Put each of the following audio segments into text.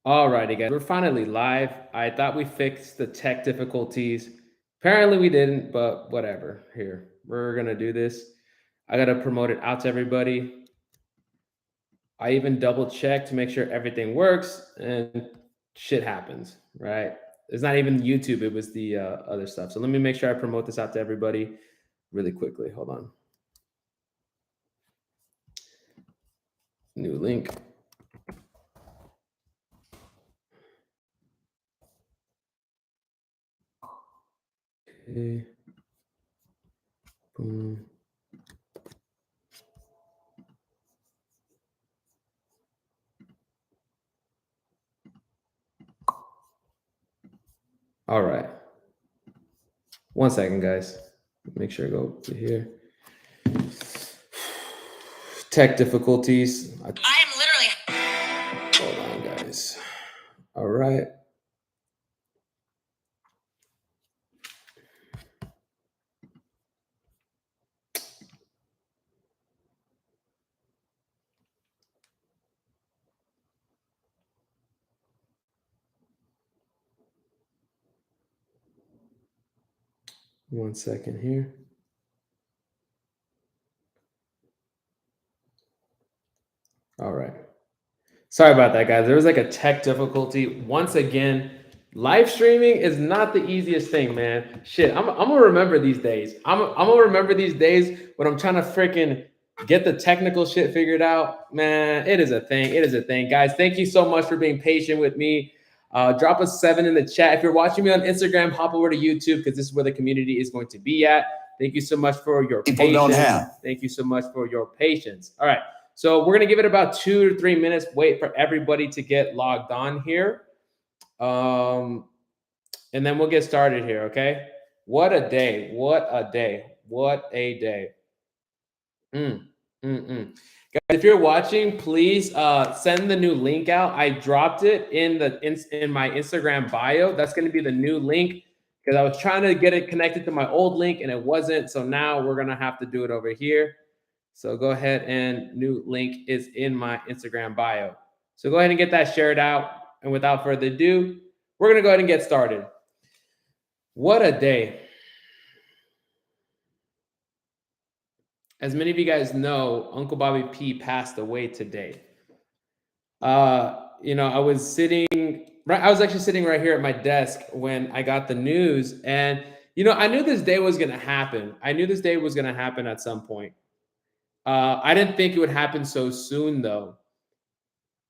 Alrighty, guys, we're finally live. I thought we fixed the tech difficulties. Apparently, we didn't, but whatever. Here, we're gonna do this. I gotta promote it out to everybody. I even double check to make sure everything works, and shit happens, right? It's not even YouTube, it was the other stuff. So let me make sure I promote this out to everybody really quickly. Hold on. New link. Okay. Boom. All right. 1 second, guys. Make sure I go to here. Tech difficulties. I am literally. Hold on, guys. All right. One second here. All right. Sorry about that, guys. There was like a tech difficulty. Once again, live streaming is not the easiest thing, man. Shit, I'm gonna remember these days. I'm gonna remember these days when I'm trying to freaking get the technical shit figured out. Man, it is a thing. It is a thing. Guys, thank you so much for being patient with me. Drop a 7 in the chat. If you're watching me on Instagram, hop over to YouTube because this is where the community is going to be at. Thank you so much for your patience. Thank you so much for your patience. All right. So we're going to give it about 2 to 3 minutes. Wait for everybody to get logged on here. And then we'll get started here, okay? What a day. What a day. What a day. Guys, if you're watching, please send the new link out. I dropped it in my Instagram bio. That's going to be the new link because I was trying to get it connected to my old link and it wasn't. So now we're going to have to do it over here. So go ahead and new link is in my Instagram bio. So go ahead and get that shared out. And without further ado, we're going to go ahead and get started. What a day. As many of you guys know, Uncle Bobby P passed away today. I was actually sitting right here at my desk when I got the news. And, I knew this day was going to happen. I knew this day was going to happen at some point. I didn't think it would happen so soon, though.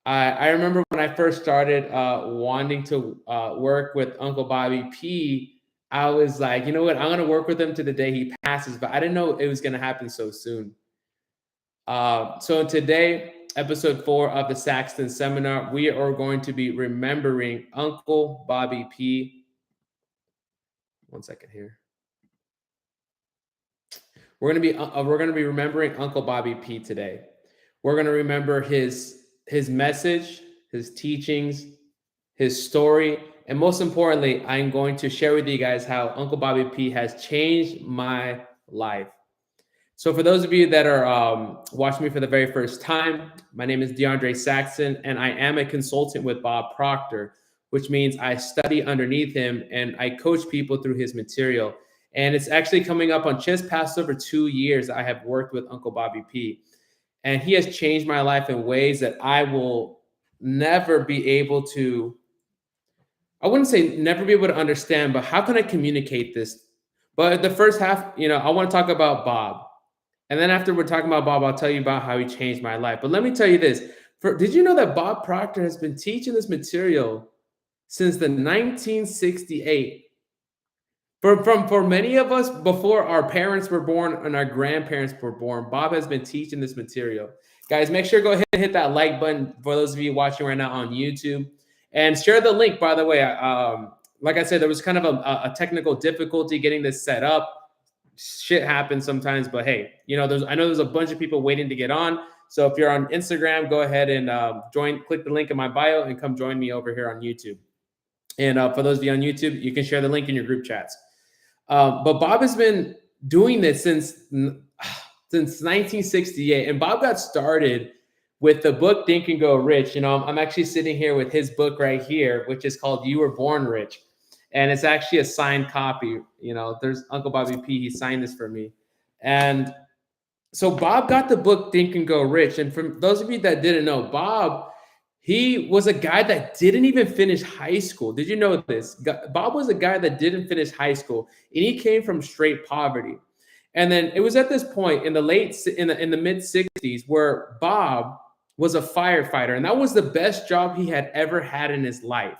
I remember when I first started wanting to work with Uncle Bobby P, I was like, you know what? I'm going to work with him to the day he passes, but I didn't know it was going to happen so soon. So today, episode 4 of the Saxton Seminar, we are going to be remembering Uncle Bobby P. 1 second here. We're going to be remembering Uncle Bobby P today. We're going to remember his message, his teachings, his story, and most importantly, I'm going to share with you guys how Uncle Bobby P has changed my life. So for those of you that are watching me for the very first time, my name is DeAndre Saxton, and I am a consultant with Bob Proctor, which means I study underneath him and I coach people through his material. And it's actually coming up on just past over 2 years I have worked with Uncle Bobby P. And he has changed my life in ways that I will never be able to, I wouldn't say never be able to understand, but how can I communicate this? But the first half, I want to talk about Bob. And then after we're talking about Bob, I'll tell you about how he changed my life. But let me tell you this. Did you know that Bob Proctor has been teaching this material since the 1968? For many of us, before our parents were born and our grandparents were born, Bob has been teaching this material. Guys, make sure to go ahead and hit that like button for those of you watching right now on YouTube. And share the link, by the way. Like I said, there was kind of a technical difficulty getting this set up. Shit happens sometimes, but hey, I know there's a bunch of people waiting to get on. So if you're on Instagram, go ahead and click the link in my bio and come join me over here on YouTube. And for those of you on YouTube, you can share the link in your group chats. But Bob has been doing this since 1968, and Bob got started with the book Think and Go Rich. I'm actually sitting here with his book right here, which is called You Were Born Rich. And it's actually a signed copy. There's Uncle Bobby P. He signed this for me. And so Bob got the book Think and Go Rich. And for those of you that didn't know, Bob, he was a guy that didn't even finish high school. Did you know this? Bob was a guy that didn't finish high school, and he came from straight poverty. And then it was at this point in the mid 60s where Bob was a firefighter, and that was the best job he had ever had in his life.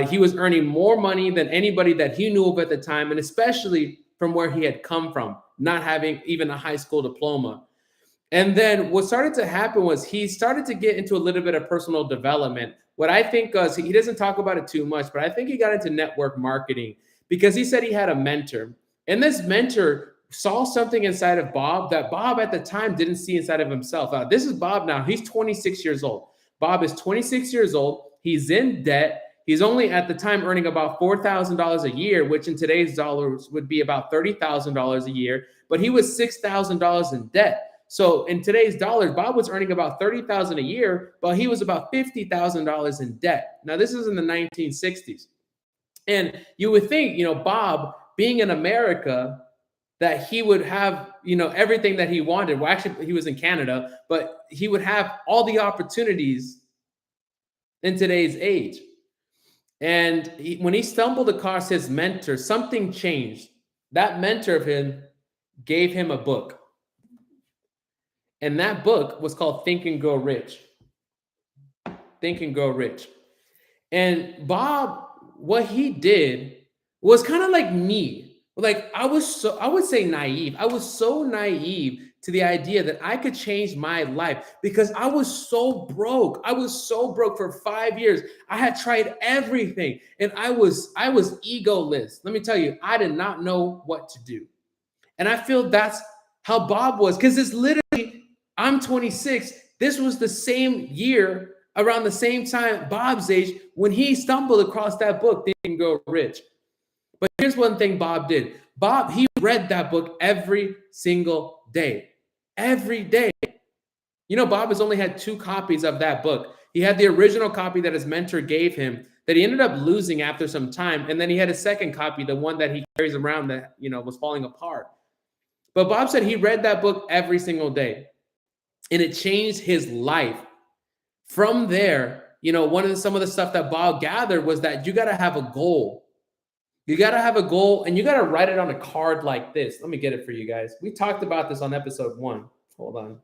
He was earning more money than anybody that he knew of at the time, and especially from where he had come from, not having even a high school diploma. And then what started to happen was he started to get into a little bit of personal development. What I think was, he doesn't talk about it too much, but I think he got into network marketing because he said he had a mentor. And this mentor saw something inside of Bob that Bob at the time didn't see inside of himself. This is Bob now. He's 26 years old. Bob is 26 years old. He's in debt. He's only at the time earning about $4,000 a year, which in today's dollars would be about $30,000 a year. But he was $6,000 in debt. So in today's dollars, Bob was earning about $30,000 a year, but he was about $50,000 in debt. Now, this is in the 1960s. And you would think, Bob being in America, that he would have, everything that he wanted. Well, actually, he was in Canada, but he would have all the opportunities in today's age. And when he stumbled across his mentor, something changed. That mentor of him gave him a book. And that book was called Think and Go Rich. Think and Go Rich. And Bob, what he did was kind of like me. Like I would say naive. I was so naive to the idea that I could change my life because I was so broke. I was so broke for 5 years. I had tried everything and I was egoless. Let me tell you, I did not know what to do. And I feel that's how Bob was, because it's literally, I'm 26. This was the same year, around the same time, Bob's age, when he stumbled across that book, Think and Go Rich. But here's one thing Bob did. Bob, he read that book every single day. Every day. Bob has only had 2 copies of that book. He had the original copy that his mentor gave him that he ended up losing after some time. And then he had a second copy, the one that he carries around that, was falling apart. But Bob said he read that book every single day. And it changed his life. From there, some of the stuff that Bob gathered was that you got to have a goal. You got to have a goal and you got to write it on a card like this. Let me get it for you guys. We talked about this on episode 1. Hold on.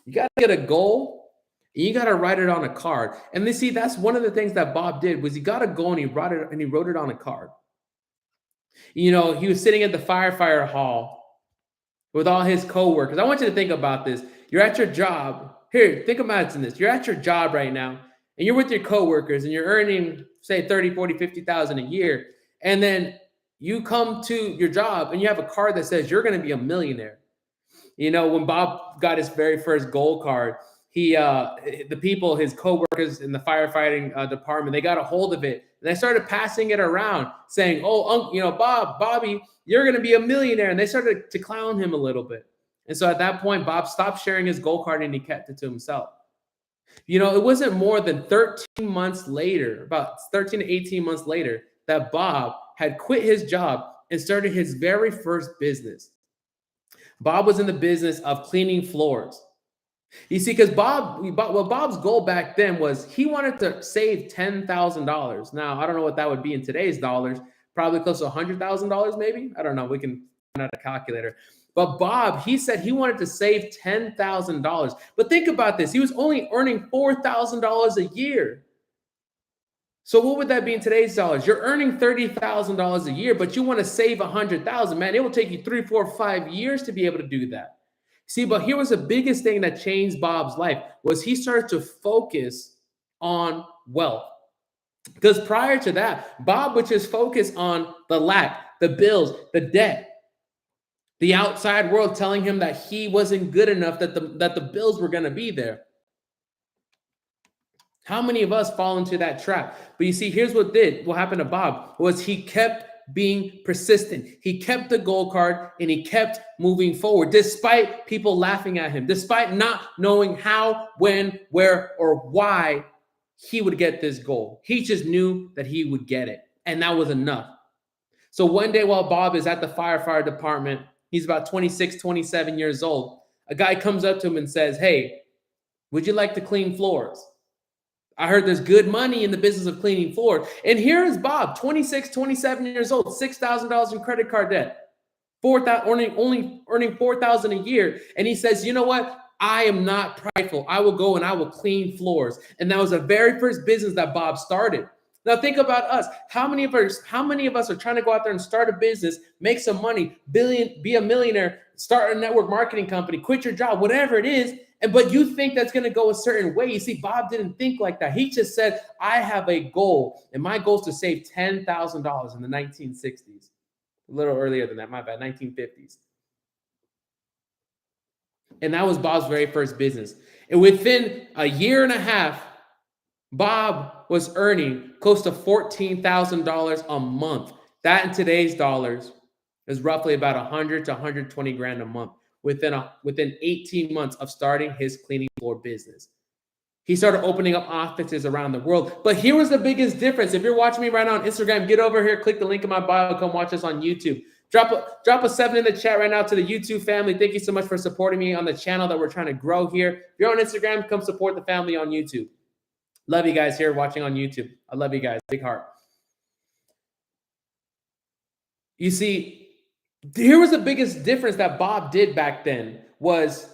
You got to get a goal and you got to write it on a card. And then see, that's one of the things that Bob did was he got a goal and he wrote it on a card. He was sitting at the firefighter hall with all his coworkers. I want you to think about this. You're at your job. Here, think about this. You're at your job right now and you're with your coworkers and you're earning, say, 30, 40, 50,000 a year. And then you come to your job and you have a card that says you're going to be a millionaire. When Bob got his very first gold card, the people, his coworkers in the firefighting department, they got a hold of it and they started passing it around saying, oh, Bobby, you're going to be a millionaire. And they started to clown him a little bit. And so at that point, Bob stopped sharing his gold card and he kept it to himself. It wasn't more than 13 months later, about 13 to 18 months later, that Bob had quit his job and started his very first business. Bob was in the business of cleaning floors. You see, because Bob's goal back then was he wanted to save $10,000. Now, I don't know what that would be in today's dollars, probably close to $100,000 maybe. I don't know. We can find out a calculator. But Bob, he said he wanted to save $10,000. But think about this. He was only earning $4,000 a year. So what would that be in today's dollars? You're earning $30,000 a year, but you want to save $100,000. Man, it will take you 3, 4, 5 years to be able to do that. See, but here was the biggest thing that changed Bob's life was he started to focus on wealth. Because prior to that, Bob would just focus on the lack, the bills, the debt. The outside world telling him that he wasn't good enough, that the bills were going to be there. How many of us fall into that trap? But you see, here's what happened to Bob was he kept being persistent. He kept the gold card and he kept moving forward despite people laughing at him, despite not knowing how, when, where, or why he would get this goal. He just knew that he would get it. And that was enough. So one day while Bob is at the firefighter department, he's about 26, 27 years old. A guy comes up to him and says, "Hey, would you like to clean floors? I heard there's good money in the business of cleaning floors." And here is Bob, 26, 27 years old, $6,000 in credit card debt, only earning $4,000 a year. And he says, "You know what? I am not prideful. I will go and I will clean floors." And that was the very first business that Bob started. Now think about us. How many of us are trying to go out there and start a business, make some money, be a millionaire, start a network marketing company, quit your job, whatever it is, but you think that's going to go a certain way? You see, Bob didn't think like that. He just said, "I have a goal, and my goal is to save $10,000 in the 1960s." A little earlier than that, my bad, 1950s. And that was Bob's very first business. And within a year and a half, Bob was earning close to $14,000 a month. That in today's dollars is roughly about 100 to 120 grand a month within 18 months of starting his cleaning floor business. He started opening up offices around the world. But here was the biggest difference. If you're watching me right now on Instagram, get over here, click the link in my bio, come watch us on YouTube. Drop a 7 in the chat right now to the YouTube family. Thank you so much for supporting me on the channel that we're trying to grow here. If you're on Instagram, come support the family on YouTube. Love you guys here watching on YouTube. I love you guys. Big heart. You see, here was the biggest difference that Bob did back then was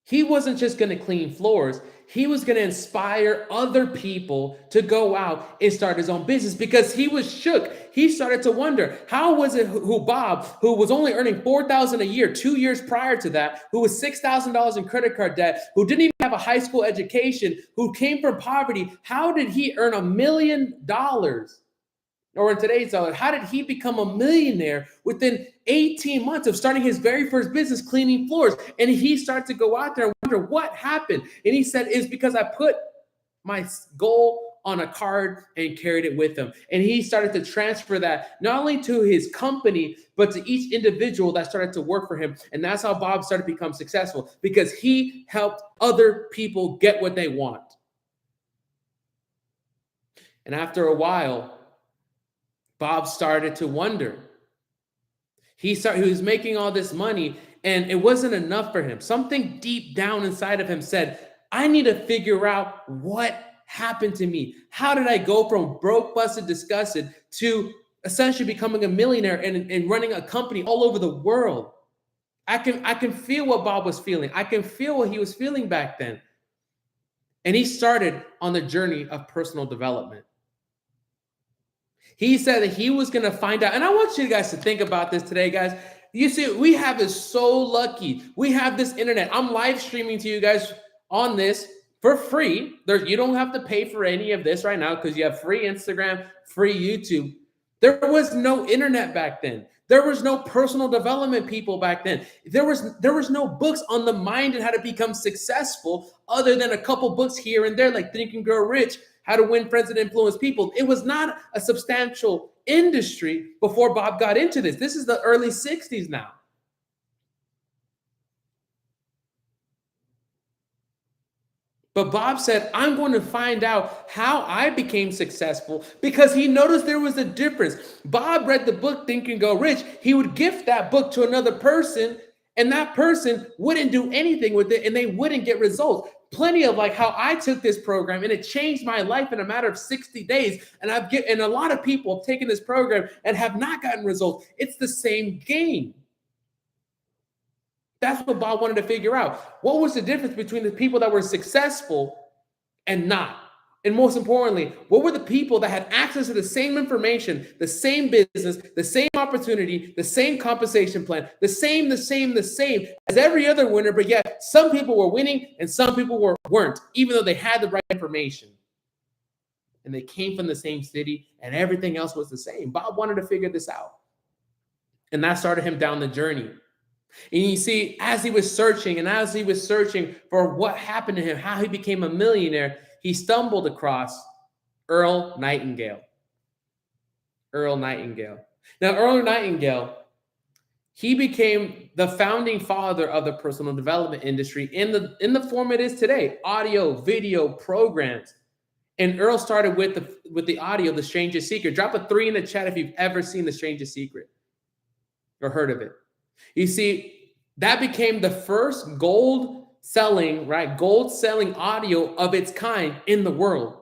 he wasn't just going to clean floors. He was going to inspire other people to go out and start his own business because he was shook. He started to wonder, how was it Bob, who was only earning $4,000 a year 2 years prior to that, who was $6,000 in credit card debt, who didn't even have a high school education, who came from poverty, how did he earn $1 million? Or in today's dollar, how did he become a millionaire within 18 months of starting his very first business, cleaning floors? And he started to go out there and wonder what happened. And he said, "It's because I put my goal on a card and carried it with him." And he started to transfer that not only to his company, but to each individual that started to work for him. And that's how Bob started to become successful, because he helped other people get what they want. And after a while, Bob started to wonder. He was making all this money and it wasn't enough for him. Something deep down inside of him said, "I need to figure out what happened to me. How did I go from broke, busted, disgusted to essentially becoming a millionaire and running a company all over the world?" I can feel what Bob was feeling. I can feel what he was feeling back then. And he started on the journey of personal development. He said that he was going to find out. And I want you guys to think about this today, guys. You see, we have is so lucky. We have this internet. I'm live streaming to you guys on this for free. You don't have to pay for any of this right now because you have free Instagram, free YouTube. There was no internet back then. There was no personal development people back then. There was no books on the mind and how to become successful other than a couple books here and there, like Think and Grow Rich, How to Win Friends and Influence People. It was not a substantial industry before Bob got into this. This is the early 60s now. But Bob said, "I'm going to find out how I became successful," because he noticed there was a difference. Bob read the book Think and Go Rich. He would gift that book to another person, and that person wouldn't do anything with it, and they wouldn't get results. Plenty of like how I took this program and it changed my life in a matter of 60 days. And a lot of people have taken this program and have not gotten results. It's the same game. That's what Bob wanted to figure out. What was the difference between the people that were successful and not? And most importantly, what were the people that had access to the same information, the same business, the same opportunity, the same compensation plan, the same as every other winner, but yet some people were winning and some people weren't, even though they had the right information. And they came from the same city and everything else was the same. Bob wanted to figure this out. And that started him down the journey. And you see, as he was searching for what happened to him, how he became a millionaire, he stumbled across Earl Nightingale. Earl Nightingale. Now, Earl Nightingale, he became the founding father of the personal development industry in the form it is today: audio, video, programs. And Earl started with the audio, The Strangest Secret. Drop a 3 in the chat if you've ever seen The Strangest Secret or heard of it. You see, that became the first gold selling audio of its kind in the world.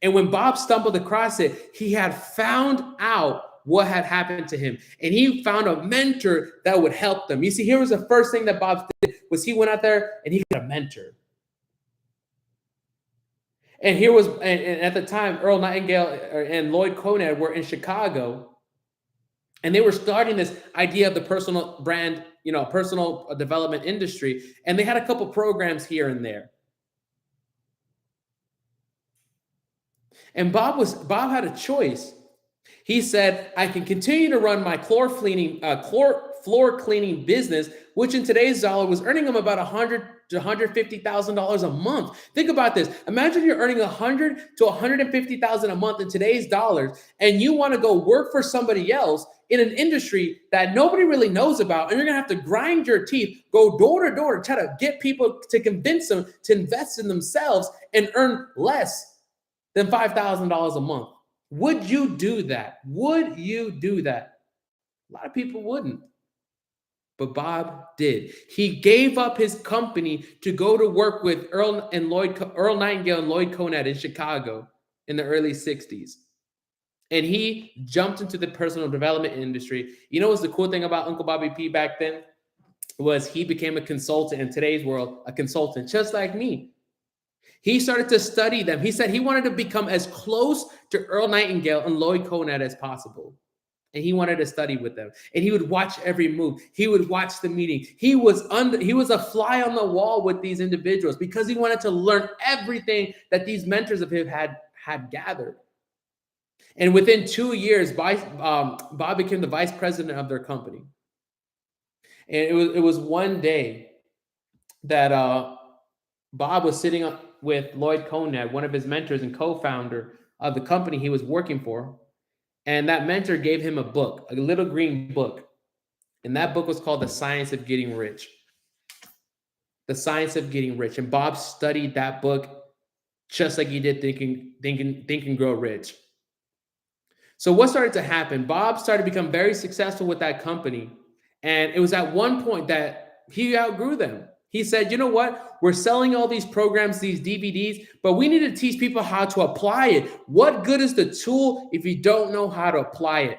And when Bob stumbled across it, he had found out what had happened to him, and he found a mentor that would help them. You see, here was the first thing that Bob did, was he went out there and he got a mentor. And at the time, Earl Nightingale and Lloyd Conrad were in Chicago, and they were starting this idea of the personal brand, personal development industry. And they had a couple programs here and there. And Bob had a choice. He said, I can continue to run my floor cleaning business, which in today's dollar was earning him about $100,000 to $150,000 a month. Think about this. Imagine you're earning $100,000 to $150,000 a month in today's dollars, and you want to go work for somebody else in an industry that nobody really knows about, and you're gonna have to grind your teeth, go door to door to try to get people to convince them to invest in themselves and earn less than $5,000 a month. Would you do that? Would you do that? A lot of people wouldn't. But Bob did. He gave up his company to go to work with Earl Nightingale and Lloyd Conrad in Chicago in the early 60s. And he jumped into the personal development industry. You know what's the cool thing about Uncle Bobby P back then? Was he became a consultant in today's world, a consultant just like me. He started to study them. He said he wanted to become as close to Earl Nightingale and Lloyd Conrad as possible. And he wanted to study with them. And he would watch every move. He would watch the meeting. He was a fly on the wall with these individuals because he wanted to learn everything that these mentors of his had gathered. And within 2 years, Bob became the vice president of their company. And it was one day that Bob was sitting up with Lloyd Conrad, one of his mentors and co-founder of the company he was working for. And that mentor gave him a book, a little green book. And that book was called The Science of Getting Rich. The Science of Getting Rich. And Bob studied that book just like he did Think and Grow Rich. So what started to happen? Bob started to become very successful with that company. And it was at one point that he outgrew them. He said, you know what? We're selling all these programs, these DVDs, but we need to teach people how to apply it. What good is the tool if you don't know how to apply it?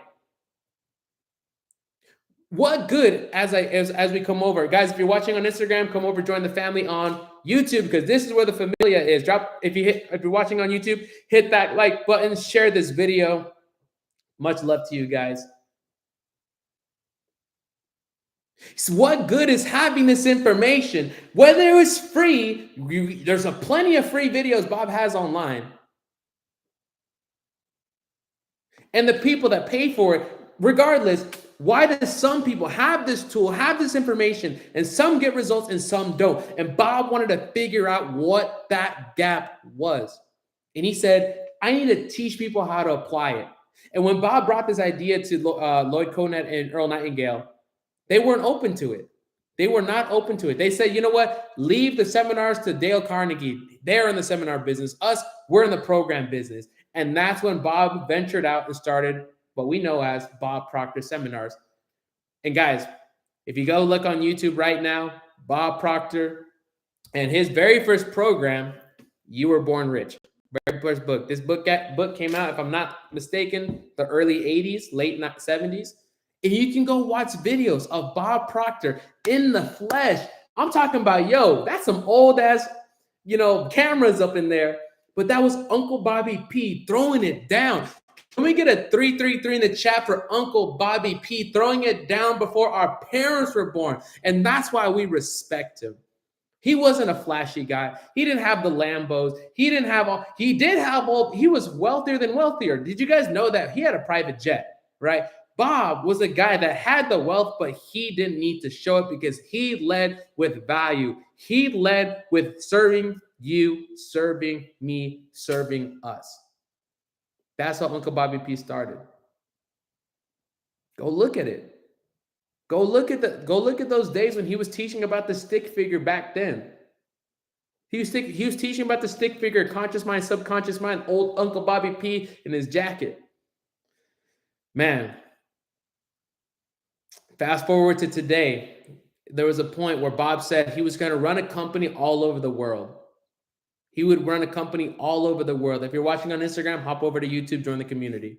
What good as we come over? Guys, if you're watching on Instagram, come over, join the family on YouTube, because this is where the familia is. If you're watching on YouTube, hit that like button, share this video. Much love to you guys. So what good is having this information? Whether it's free, there's plenty of free videos Bob has online. And the people that pay for it, regardless, why does some people have this tool, have this information, and some get results and some don't? And Bob wanted to figure out what that gap was. And he said, I need to teach people how to apply it. And when Bob brought this idea to Lloyd Conrad and Earl Nightingale, they weren't open to it. They were not open to it. They said, you know what? Leave the seminars to Dale Carnegie. They're in the seminar business. Us, we're in the program business. And that's when Bob ventured out and started what we know as Bob Proctor seminars. And guys, if you go look on YouTube right now, Bob Proctor and his very first program, You Were Born Rich. Very first book. This book came out, if I'm not mistaken, the early 80s, late 70s. And you can go watch videos of Bob Proctor in the flesh. I'm talking about, that's some old ass, cameras up in there. But that was Uncle Bobby P throwing it down. Can we get a 333 in the chat for Uncle Bobby P throwing it down before our parents were born? And that's why we respect him. He wasn't a flashy guy. He didn't have the Lambos. He was wealthier than wealthier. Did you guys know that he had a private jet, right? Bob was a guy that had the wealth, but he didn't need to show it because he led with value. He led with serving you, serving me, serving us. That's how Uncle Bobby P started. Go look at it. Go look at those days when he was teaching about the stick figure back then. He was teaching about the stick figure, conscious mind, subconscious mind, old Uncle Bobby P in his jacket. Man, fast forward to today. There was a point where Bob said he was going to run a company all over the world. He would run a company all over the world. If you're watching on Instagram, hop over to YouTube, join the community.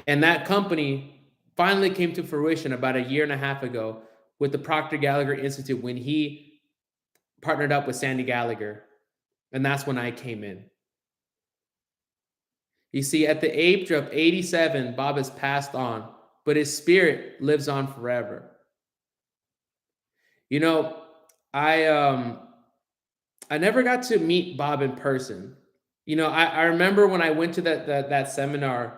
And that company finally came to fruition about a year and a half ago with the Proctor Gallagher Institute when he partnered up with Sandy Gallagher. And that's when I came in. You see, at the age of 87, Bob has passed on, but his spirit lives on forever. You know, I never got to meet Bob in person. You know, I remember when I went to that seminar.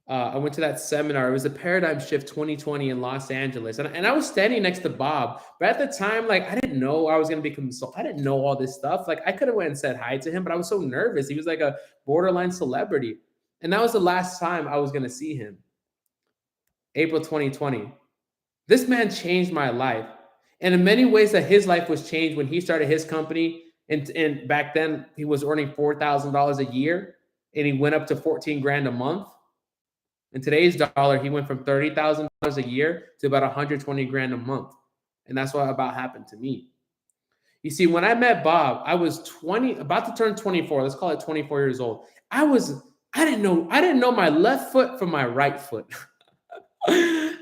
I went to that seminar. It was a Paradigm Shift 2020 in Los Angeles, and I was standing next to Bob. But at the time, like I didn't know I was going to become so. I didn't know all this stuff. Like I could have went and said hi to him, but I was so nervous. He was like a borderline celebrity, and that was the last time I was going to see him. April 2020. This man changed my life. And in many ways that his life was changed when he started his company. And back then he was earning $4,000 a year and he went up to 14 grand a month. In today's dollar, he went from $30,000 a year to about 120 grand a month. And that's what about happened to me. You see, when I met Bob, I was 20, about to turn 24. Let's call it 24 years old. I didn't know my left foot from my right foot.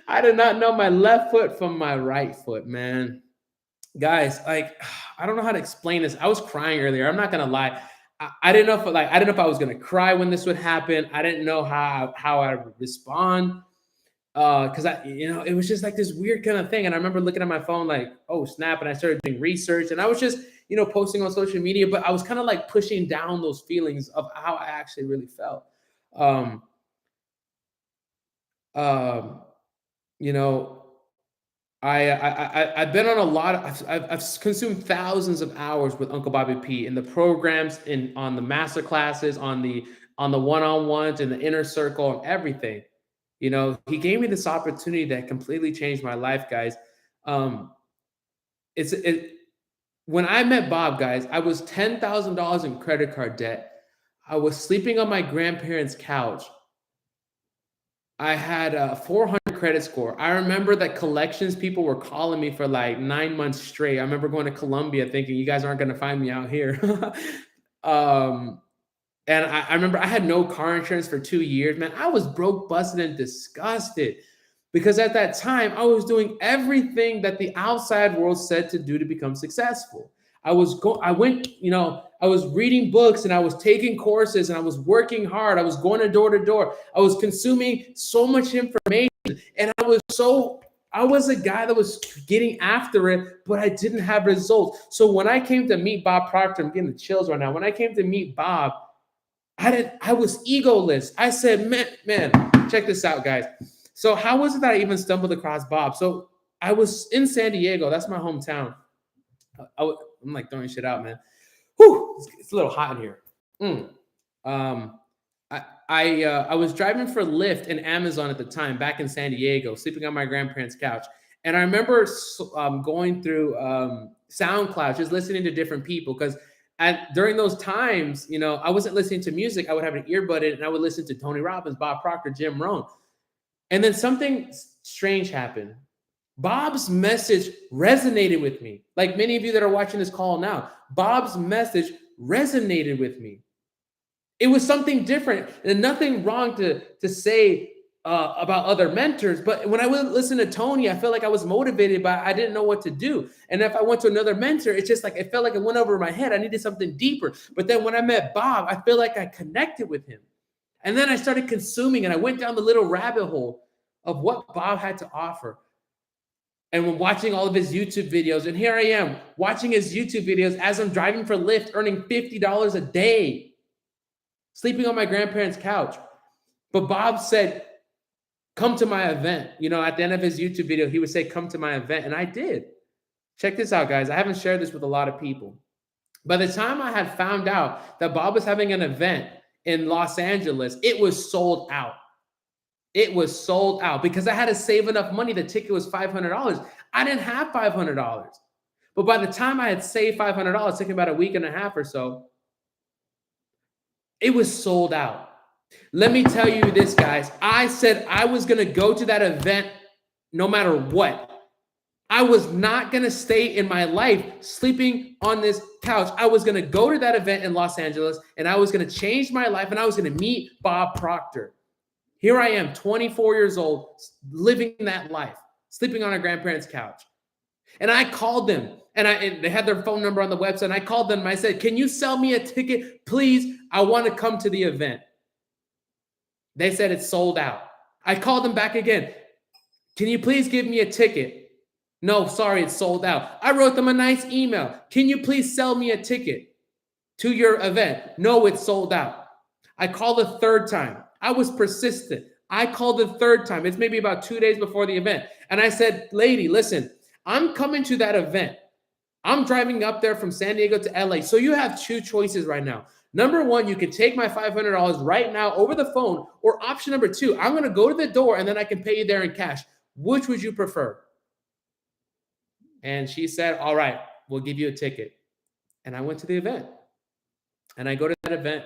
I did not know my left foot from my right foot, man. Guys, like, I don't know how to explain this. I was crying earlier. I'm not gonna lie. I didn't know if I was gonna cry when this would happen. I didn't know how I would respond. Because it was just like this weird kind of thing. And I remember looking at my phone, like, oh snap, and I started doing research, and I was just, posting on social media, but I was kind of like pushing down those feelings of how I actually really felt. You know, I've been on a lot of I've consumed thousands of hours with Uncle Bobby P in the programs, on the master classes, on the one-on-ones, in the inner circle, and everything. He gave me this opportunity that completely changed my life, guys. When I met Bob, guys, I was $10,000 in credit card debt. I was sleeping on my grandparents' couch. I had a 400 credit score. I remember that collections people were calling me for like 9 months straight. I remember going to Colombia thinking, you guys aren't going to find me out here. And I remember I had no car insurance for 2 years, man. I was broke, busted, and disgusted because at that time I was doing everything that the outside world said to do to become successful. I was reading books and I was taking courses and I was working hard. I was going to door. I was consuming so much information and I was a guy that was getting after it, but I didn't have results. So when I came to meet Bob Proctor, I'm getting the chills right now. When I came to meet Bob, I was egoless. I said, man, check this out, guys. So how was it that I even stumbled across Bob? So I was in San Diego. That's my hometown. I'm like throwing shit out, man. Whew, it's a little hot in here. I was driving for Lyft and Amazon at the time back in San Diego, sleeping on my grandparents' couch. And I remember going through SoundCloud, just listening to different people because during those times, I wasn't listening to music. I would have an earbud in and I would listen to Tony Robbins, Bob Proctor, Jim Rohn. And then something strange happened. Bob's message resonated with me. Like many of you that are watching this call now, Bob's message resonated with me. It was something different and nothing wrong to say about other mentors. But when I would listen to Tony, I felt like I was motivated, but I didn't know what to do. And if I went to another mentor, it's just like, it felt like it went over my head. I needed something deeper. But then when I met Bob, I feel like I connected with him. And then I started consuming and I went down the little rabbit hole of what Bob had to offer. And when watching all of his YouTube videos, and here I am watching his YouTube videos as I'm driving for Lyft, earning $50 a day, sleeping on my grandparents' couch. But Bob said, come to my event. At the end of his YouTube video, he would say, come to my event. And I did. Check this out, guys. I haven't shared this with a lot of people. By the time I had found out that Bob was having an event in Los Angeles, it was sold out. It was sold out because I had to save enough money. The ticket was $500. I didn't have $500. But by the time I had saved $500, it took me about a week and a half or so, it was sold out. Let me tell you this, guys. I said I was going to go to that event no matter what. I was not going to stay in my life sleeping on this couch. I was going to go to that event in Los Angeles, and I was going to change my life, and I was going to meet Bob Proctor. Here I am, 24 years old, living that life, sleeping on a grandparent's couch. And I called them, and they had their phone number on the website. And I called them, and I said, can you sell me a ticket? Please, I want to come to the event. They said it's sold out. I called them back again. Can you please give me a ticket? No, sorry, it's sold out. I wrote them a nice email. Can you please sell me a ticket to your event? No, it's sold out. I called a third time. I was persistent. I called the third time. It's maybe about 2 days before the event. And I said, lady, listen, I'm coming to that event. I'm driving up there from San Diego to LA. So you have two choices right now. Number one, you can take my $500 right now over the phone, or option number two, I'm going to go to the door and then I can pay you there in cash. Which would you prefer? And she said, all right, we'll give you a ticket. And I went to the event. And I go to that event,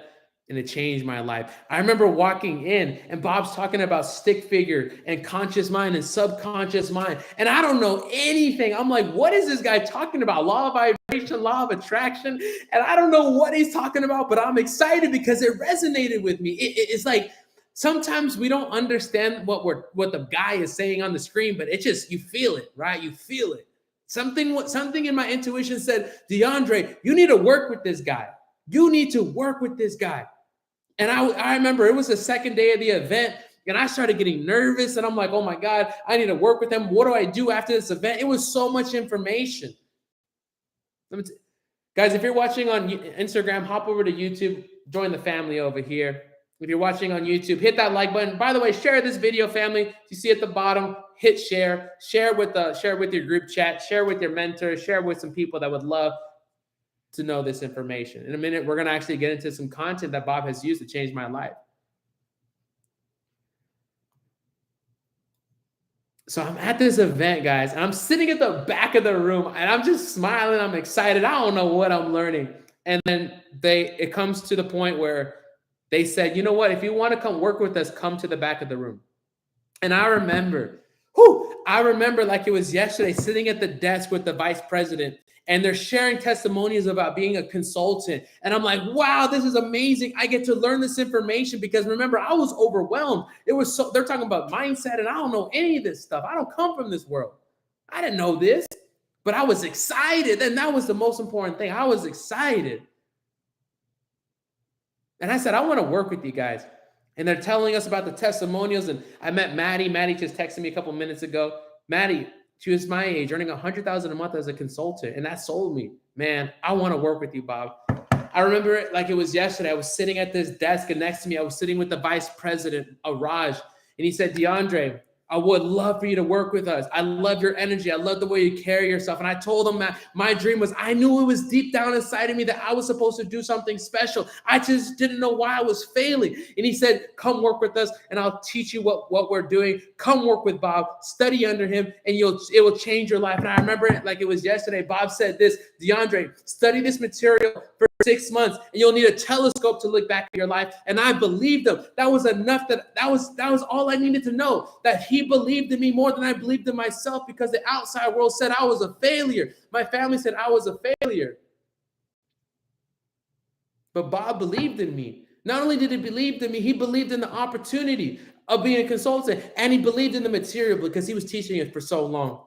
and it changed my life. I remember walking in, and Bob's talking about stick figure and conscious mind and subconscious mind. And I don't know anything. I'm like, what is this guy talking about? Law of vibration, law of attraction. And I don't know what he's talking about, but I'm excited because it resonated with me. It's like, sometimes we don't understand what the guy is saying on the screen, but it just, you feel it, right? You feel it. Something in my intuition said, DeAndre, you need to work with this guy. You need to work with this guy. And I remember it was the second day of the event, and I started getting nervous, and I'm like, oh my God, I need to work with him. What do I do after this event? It was so much information. Guys, if you're watching on Instagram, hop over to YouTube, join the family over here. If you're watching on YouTube, hit that like button. By the way, share this video, family. You see at the bottom, hit share. Share with your group chat. Share with your mentor. Share with some people that would love to know this information. In a minute, we're going to actually get into some content that Bob has used to change my life. So I'm at this event, guys, and I'm sitting at the back of the room, and I'm just smiling. I'm excited. I don't know what I'm learning. And then it comes to the point where they said, you know what? If you want to come work with us, come to the back of the room. And I remember like it was yesterday, sitting at the desk with the vice president, and they're sharing testimonials about being a consultant. And I'm like, wow, this is amazing. I get to learn this information because remember, I was overwhelmed. They're talking about mindset, and I don't know any of this stuff. I don't come from this world. I didn't know this, but I was excited. And that was the most important thing. I was excited. And I said, I want to work with you guys. And they're telling us about the testimonials. And I met Maddie. Maddie just texted me a couple minutes ago. Maddie, she was my age, earning $100,000 a month as a consultant. And that sold me. Man, I want to work with you, Bob. I remember it like it was yesterday. I was sitting at this desk, and next to me, I was sitting with the vice president, Raj. And he said, DeAndre, I would love for you to work with us. I love your energy. I love the way you carry yourself. And I told him that my dream was, I knew it was deep down inside of me that I was supposed to do something special. I just didn't know why I was failing. And he said, come work with us, and I'll teach you what we're doing. Come work with Bob, study under him, and it will change your life. And I remember it like it was yesterday. Bob said this, DeAndre, study this material for 6 months, and you'll need a telescope to look back at your life. And I believed him. That was enough. That was all I needed to know, that he believed in me more than I believed in myself, because the outside world said I was a failure. My family said I was a failure. But Bob believed in me. Not only did he believe in me, he believed in the opportunity of being a consultant, and he believed in the material because he was teaching it for so long.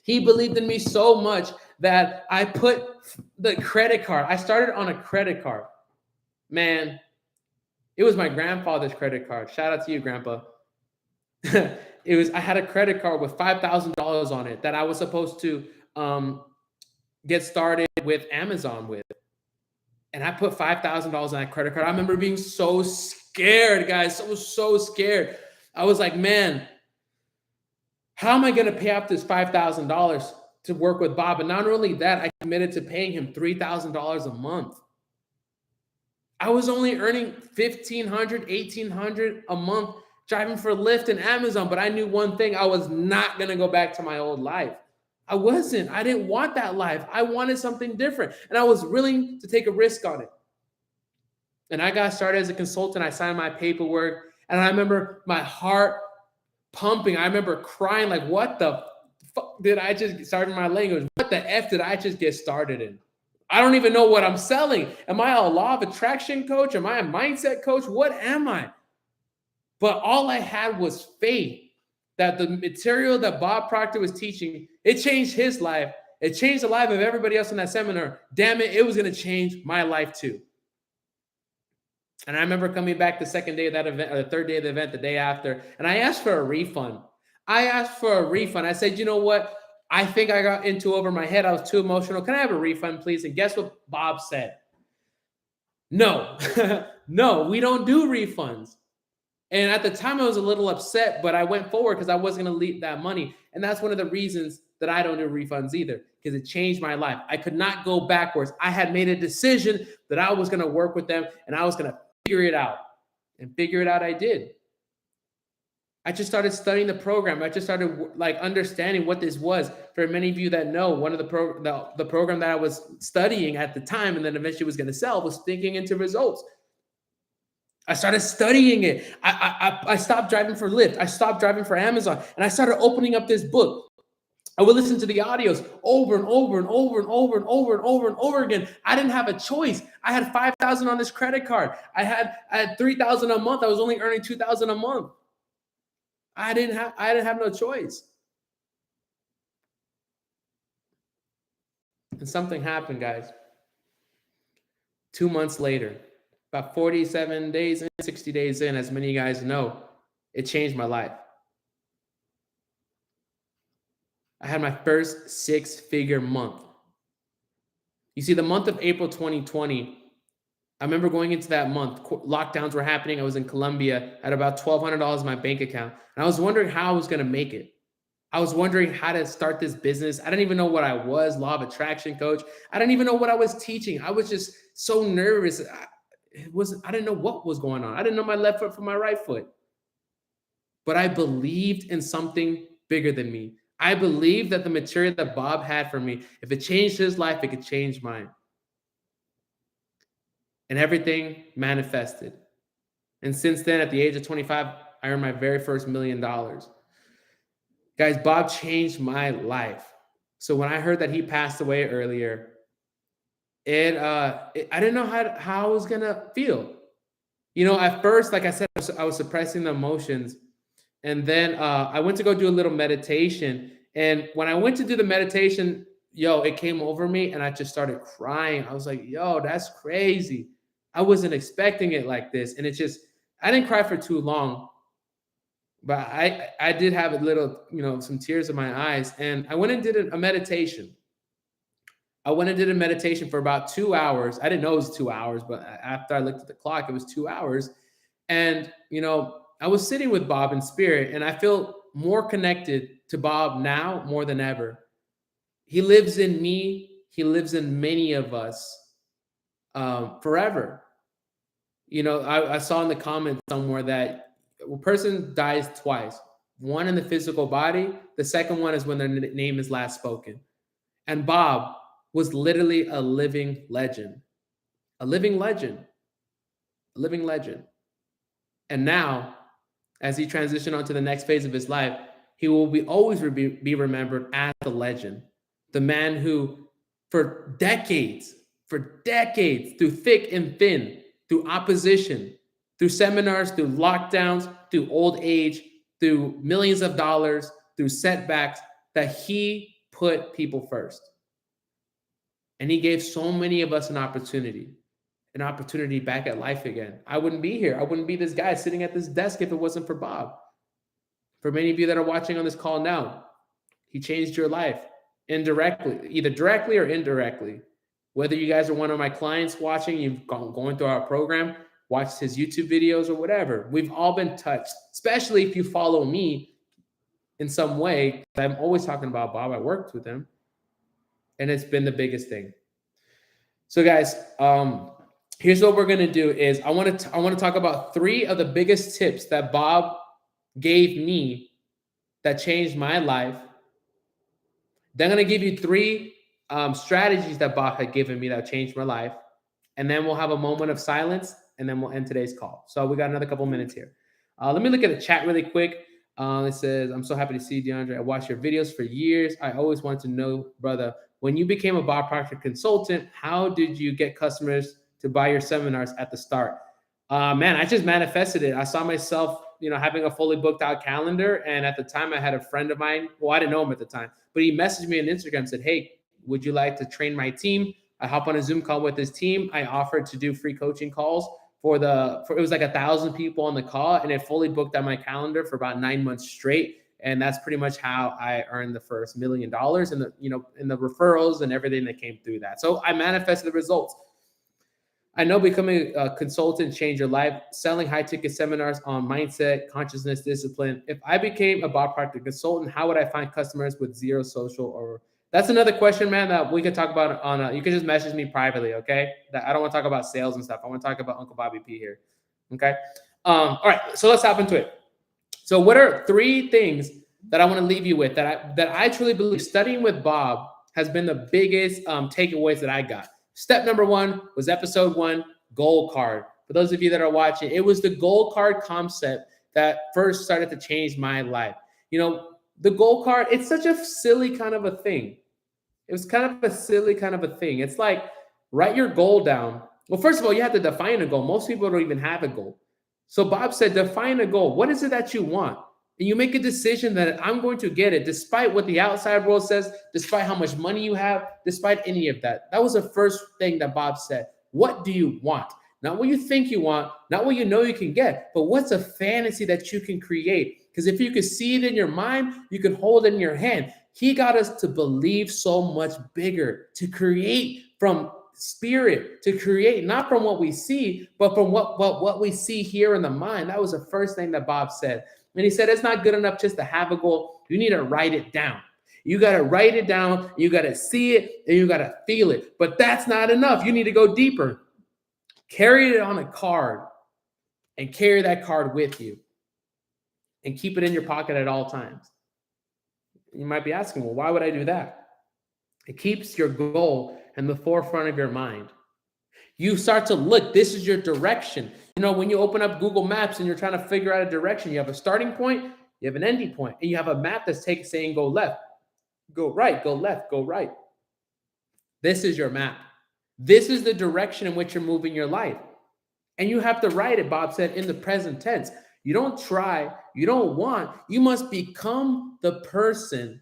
He believed in me so much that I put the credit card. I started on a credit card. Man, it was my grandfather's credit card. Shout out to you, Grandpa. I had a credit card with $5,000 on it that I was supposed to get started with Amazon with. And I put $5,000 on that credit card. I remember being so scared, guys. I was so scared. I was like, man, how am I going to pay off this $5,000 to work with Bob? And not only that, I committed to paying him $3,000 a month. I was only earning $1,500, $1,800 a month driving for Lyft and Amazon, but I knew one thing: I was not going to go back to my old life. I wasn't. I didn't want that life. I wanted something different, and I was willing to take a risk on it. And I got started as a consultant. I signed my paperwork, and I remember my heart pumping. I remember crying like, what the fuck did I just start in my language? What the F did I just get started in? I don't even know what I'm selling. Am I a law of attraction coach? Am I a mindset coach? What am I? But all I had was faith that the material that Bob Proctor was teaching, it changed his life. It changed the life of everybody else in that seminar. Damn it, it was going to change my life too. And I remember coming back the second day of that event, or the third day of the event, the day after, and I asked for a refund. I said, you know what? I think I got into over my head. I was too emotional. Can I have a refund, please? And guess what Bob said? No, no, we don't do refunds. And at the time, I was a little upset, but I went forward because I wasn't going to leave that money. And that's one of the reasons that I don't do refunds either, because it changed my life. I could not go backwards. I had made a decision that I was going to work with them and I was going to figure it out. And figure it out I did. I just started studying the program. I just started like understanding what this was. For many of you that know, one of the program that I was studying at the time and then eventually was going to sell was Thinking into Results. I started studying it. I stopped driving for Lyft. I stopped driving for Amazon. And I started opening up this book. I would listen to the audios over and over and over and over and over and over and over again. I didn't have a choice. I had $5,000 on this credit card. I had $3,000 a month. I was only earning $2,000 a month. I didn't have no choice. And something happened, guys. 2 months later, about 47 days in, 60 days in, as many of you guys know, it changed my life. I had my first six-figure month. You see, the month of April 2020, I remember going into that month, lockdowns were happening. I was in Colombia at about $1,200 in my bank account. And I was wondering how I was going to make it. I was wondering how to start this business. I didn't even know what I was, law of attraction coach. I didn't even know what I was teaching. I was just so nervous. I didn't know what was going on. I didn't know my left foot from my right foot. But I believed in something bigger than me. I believed that the material that Bob had for me, if it changed his life, it could change mine. And everything manifested. And since then, at the age of 25, I earned my very first $1 million. Guys, Bob changed my life. So when I heard that he passed away earlier, I didn't know how I was going to feel. You know, at first, like I said, I was suppressing the emotions. And then I went to go do a little meditation. And when I went to do the meditation, it came over me and I just started crying. I was like, that's crazy. I wasn't expecting it like this. And I didn't cry for too long, but I did have a little, some tears in my eyes. And I went and did a meditation. I went and did a meditation for about 2 hours. I didn't know it was 2 hours, but after I looked at the clock, it was 2 hours. And, I was sitting with Bob in spirit, and I feel more connected to Bob now more than ever. He lives in me. He lives in many of us forever. I saw in the comments somewhere that a person dies twice. One in the physical body. The second one is when their name is last spoken. And Bob was literally a living legend. A living legend. A living legend. And now, as he transitioned on to the next phase of his life, he will always be remembered as the legend. The man who, for decades, through thick and thin, through opposition, through seminars, through lockdowns, through old age, through millions of dollars, through setbacks, that he put people first. And he gave so many of us an opportunity back at life again. I wouldn't be here. I wouldn't be this guy sitting at this desk if it wasn't for Bob. For many of you that are watching on this call now, he changed your life indirectly, either directly or indirectly. Whether you guys are one of my clients watching, you've going through our program, watched his YouTube videos or whatever, we've all been touched, especially if you follow me in some way. I'm always talking about Bob. I worked with him, and it's been the biggest thing. So guys, here's what we're gonna do is I want to talk about 3 of the biggest tips that Bob gave me that changed my life. Then I'm gonna give you 3 strategies that Bob had given me that changed my life, and then we'll have a moment of silence, and then we'll end today's call. So we got another couple minutes here. Let me look at the chat really quick. It says, "I'm so happy to see you, DeAndre. I watched your videos for years. I always wanted to know, brother, when you became a Bob Proctor consultant, how did you get customers to buy your seminars at the start?" Man, I just manifested it. I saw myself, having a fully booked out calendar, and at the time, I had a friend of mine. Well, I didn't know him at the time, but he messaged me on Instagram and said, "Hey, would you like to train my team?" I hop on a Zoom call with his team. I offered to do free coaching calls for it was like 1,000 people on the call, and it fully booked on my calendar for about 9 months straight. And that's pretty much how I earned the first $1 million in the referrals and everything that came through that. So I manifested the results. I know becoming a consultant changed your life. Selling high ticket seminars on mindset, consciousness, discipline. If I became a Bob Proctor consultant, how would I find customers with zero social or that's another question, man, that we could talk about you can just message me privately, okay? I don't want to talk about sales and stuff. I want to talk about Uncle Bobby P here, okay? All right, so let's hop into it. So what are 3 things that I want to leave you with that I truly believe studying with Bob has been the biggest takeaways that I got. Step number 1 was episode 1, goal card. For those of you that are watching, it was the goal card concept that first started to change my life. The goal card, it's such a silly kind of a thing. It was kind of a silly kind of a thing. It's like, write your goal down. Well, first of all, you have to define a goal. Most people don't even have a goal. So Bob said, define a goal. What is it that you want? And you make a decision that I'm going to get it, despite what the outside world says, despite how much money you have, despite any of that. That was the first thing that Bob said. What do you want? Not what you think you want, not what you know you can get, but what's a fantasy that you can create? Because if you could see it in your mind, you can hold it in your hand. He got us to believe so much bigger, to create from spirit, to create not from what we see, but from what we see here in the mind. That was the first thing that Bob said. And he said, it's not good enough just to have a goal. You need to write it down. You got to write it down. You got to see it and you got to feel it. But that's not enough. You need to go deeper. Carry it on a card and carry that card with you and keep it in your pocket at all times. You might be asking, well, why would I do that? It keeps your goal in the forefront of your mind. You start to look, this is your direction. When you open up Google Maps and you're trying to figure out a direction, you have a starting point, you have an ending point, and you have a map that's saying go left, go right, go left, go right. This is your map. This is the direction in which you're moving your life. And you have to write it, Bob said, in the present tense. You don't try, you don't want, you must become the person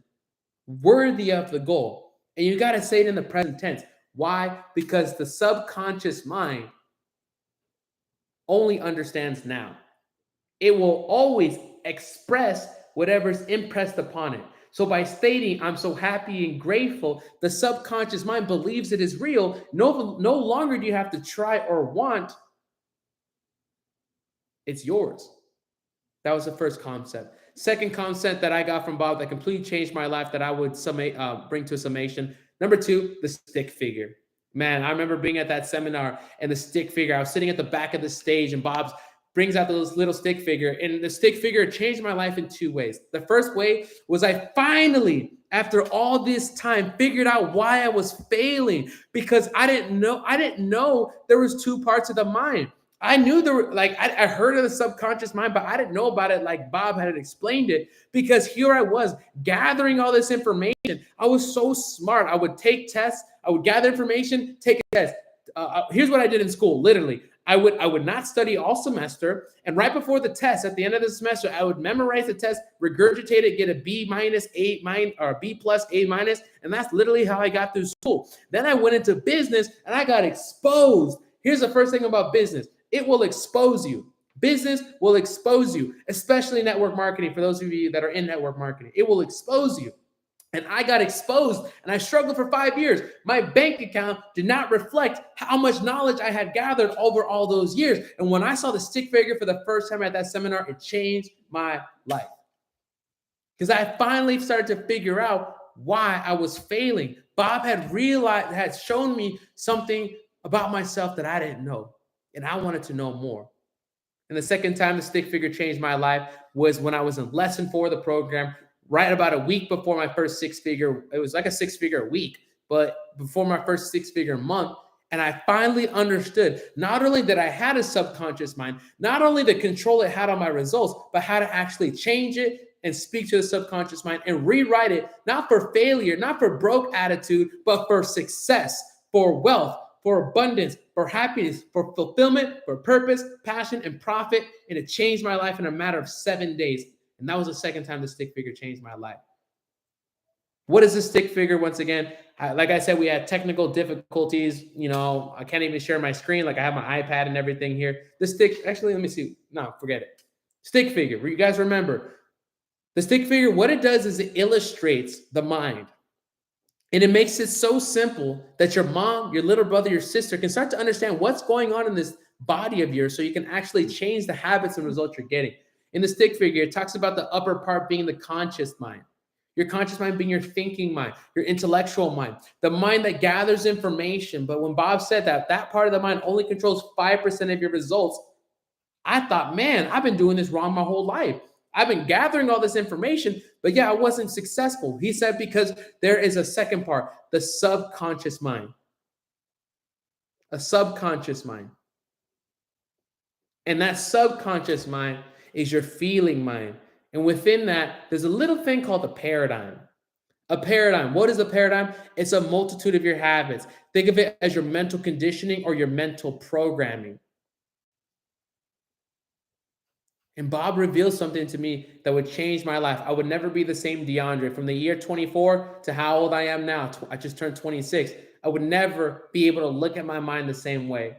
worthy of the goal. And you got to say it in the present tense. Why? Because the subconscious mind only understands now. It will always express whatever's impressed upon it. So by stating, I'm so happy and grateful, the subconscious mind believes it is real. No longer do you have to try or want. It's yours. That was the first concept. Second concept that I got from Bob that completely changed my life that I would bring to a summation. Number 2, the stick figure. Man, I remember being at that seminar and the stick figure. I was sitting at the back of the stage and Bob brings out this little stick figure. And the stick figure changed my life in 2 ways. The first way was I finally, after all this time, figured out why I was failing because I didn't know there was 2 parts of the mind. I knew there were I heard of the subconscious mind, but I didn't know about it like Bob had explained it because here I was gathering all this information. I was so smart. I would take tests. I would gather information, take a test. Here's what I did in school. Literally, I would not study all semester. And right before the test, at the end of the semester, I would memorize the test, regurgitate it, get a B minus, or B plus, A minus. And that's literally how I got through school. Then I went into business and I got exposed. Here's the first thing about business. It will expose you. Business will expose you, especially network marketing. For those of you that are in network marketing, it will expose you. And I got exposed and I struggled for 5 years. My bank account did not reflect how much knowledge I had gathered over all those years. And when I saw the stick figure for the first time at that seminar, it changed my life. Because I finally started to figure out why I was failing. Bob had shown me something about myself that I didn't know. And I wanted to know more. And the second time the stick figure changed my life was when I was in lesson 4 of the program, right about a week before my first six figure. It was like a six figure week, but before my first six figure month. And I finally understood not only that I had a subconscious mind, not only the control it had on my results, but how to actually change it and speak to the subconscious mind and rewrite it, not for failure, not for broke attitude, but for success, for wealth, for abundance, for happiness, for fulfillment, for purpose, passion, and profit. And it changed my life in a matter of 7 days. And that was the second time the stick figure changed my life. What is a stick figure? Once again, like I said, we had technical difficulties. I can't even share my screen. Like I have my iPad and everything here. The stick, actually, let me see. No, forget it. Stick figure. You guys remember the stick figure? What it does is it illustrates the mind. And it makes it so simple that your mom, your little brother, your sister can start to understand what's going on in this body of yours so you can actually change the habits and results you're getting. In the stick figure, it talks about the upper part being the conscious mind. Your conscious mind being your thinking mind, your intellectual mind, the mind that gathers information. But when Bob said that part of the mind only controls 5% of your results, I thought, man, I've been doing this wrong my whole life. I've been gathering all this information, but I wasn't successful. He said, because there is a second part, the subconscious mind. A subconscious mind. And that subconscious mind is your feeling mind. And within that, there's a little thing called a paradigm. A paradigm. What is a paradigm? It's a multitude of your habits. Think of it as your mental conditioning or your mental programming. And Bob revealed something to me that would change my life. I would never be the same DeAndre. From the year 24 to how old I am now, I just turned 26. I would never be able to look at my mind the same way.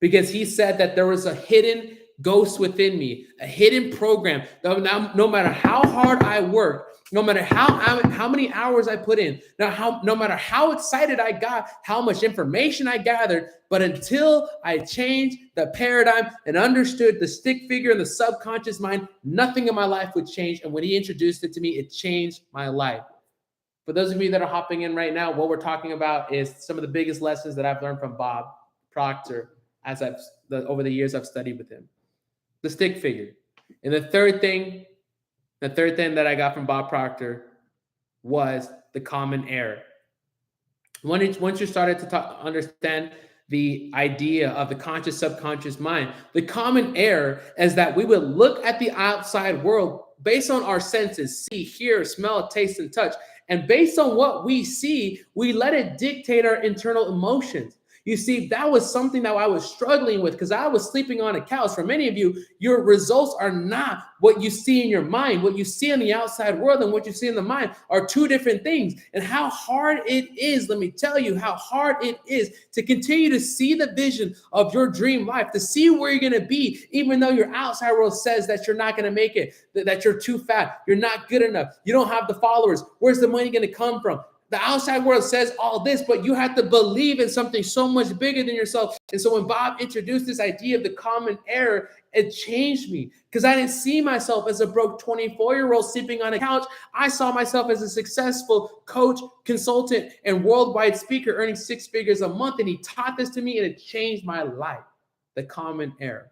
Because he said that there was a hidden ghost within me, a hidden program. No matter how hard I worked, no matter how many hours I put in, no matter how excited I got, how much information I gathered, but until I changed the paradigm and understood the stick figure and the subconscious mind, nothing in my life would change. And when he introduced it to me, it changed my life. For those of you that are hopping in right now, what we're talking about is some of the biggest lessons that I've learned from Bob Proctor over the years I've studied with him. The stick figure. And the third thing that I got from Bob Proctor was the common error. Once you started to understand the idea of the conscious subconscious mind, the common error is that we would look at the outside world based on our senses, see, hear, smell, taste, and touch. And based on what we see, we let it dictate our internal emotions. You see, that was something that I was struggling with because I was sleeping on a couch. For many of you, your results are not what you see in your mind. What you see in the outside world and what you see in the mind are two different things. And how hard it is, let me tell you, how hard it is to continue to see the vision of your dream life, to see where you're going to be, even though your outside world says that you're not going to make it, that you're too fat, you're not good enough, you don't have the followers. Where's the money going to come from? The outside world says all this, but you have to believe in something so much bigger than yourself. And so when Bob introduced this idea of the common error, it changed me because I didn't see myself as a broke 24-year-old sleeping on a couch. I saw myself as a successful coach, consultant, and worldwide speaker earning 6 figures a month. And he taught this to me and it changed my life. The common error.